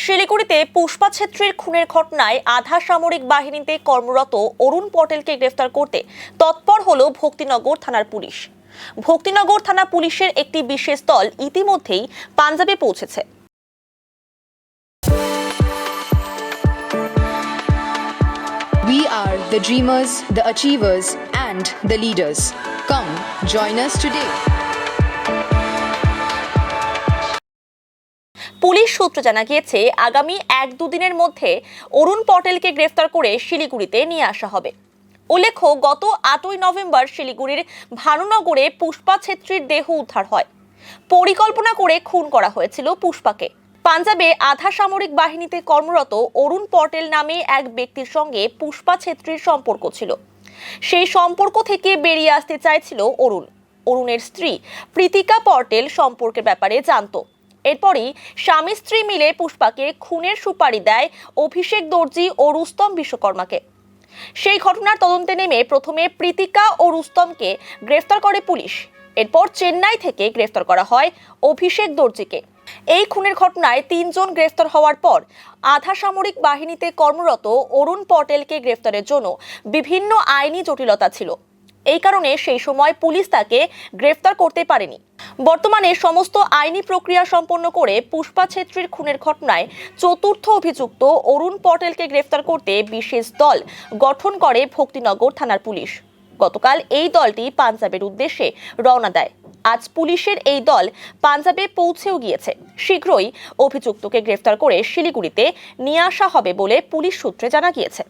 শিলিগুড়িতে পুষ্পা ছেত্রীর খুনের ঘটনায় আধা সামরিক বাহিনীতে কর্মরত অরুণ পটেলকে গ্রেফতার করতে তৎপর হল ভক্তিনগর থানার পুলিশ। ভক্তিনগর থানা পুলিশের একটি বিশেষ দল ইতিমধ্যেই পাঞ্জাবে পৌঁছেছে। We are the dreamers, the achievers, and the leaders. Come, join us today. Police সূত্রে জানা গিয়েছে, আগামী 1-2 দিনের মধ্যে অরুণ পটেলকে গ্রেফতার করে শিলিগুড়িতে নিয়ে আসা হবে। উল্লেখ্য, গত 8ই নভেম্বর শিলিগুড়ির ভানুনগরে পুষ্পা ছেত্রীর দেহ উদ্ধার হয়। পরিকল্পনা করে খুন করা হয়েছিল পুষ্পাকে। পাঞ্জাবে আধা সামরিক বাহিনীতে কর্মরত অরুণ পটেল নামে এক ব্যক্তির সঙ্গে পুষ্পা ছেত্রীর সম্পর্ক ছিল। সেই সম্পর্ক থেকে বেরিয়ে আসতে চাইছিল অরুণের স্ত্রী প্রীতিকা পটেল সম্পর্কের ব্যাপারে জানত। এরপরই স্বামী স্ত্রী মিলে পুষ্পাকে খুনের সুপারি দেয় অভিষেক দর্জি ও রুস্তম বিশ্বকর্মাকে। সেই ঘটনার তদন্তে নেমে প্রথমে প্রীতিকা ও রুস্তমকে গ্রেফতার করে পুলিশ। এরপর চেন্নাই থেকে গ্রেফতার করা হয় অভিষেক দর্জিকে। এই খুনের ঘটনায় 3 জন গ্রেফতার হওয়ার পর আধা সামরিক বাহিনীতে কর্মরত অরুণ পটেলকে গ্রেফতারের জন্য বিভিন্ন আইনি জটিলতা ছিল। এই কারণে সেই সময় পুলিশ তাকে গ্রেফতার করতে পারেনি। বর্তমানে সমস্ত আইনি প্রক্রিয়া সম্পন্ন করে পুষ্পা ছেত্রীর খুনের ঘটনায় চতুর্থ অভিযুক্ত অরুণ পটেলকে গ্রেফতার করতে বিশেষ দল গঠন করে ভক্তিনগর থানার পুলিশ। গতকাল এই দলটি পাঞ্জাবের উদ্দেশ্যে রওনা দেয়। আজ পুলিশের এই দল পাঞ্জাবে পৌঁছেও গিয়েছে। শীঘ্রই অভিযুক্তকে গ্রেফতার করে শিলিগুড়িতে নিয়ে আসা হবে বলে পুলিশ সূত্রে জানা গিয়েছে।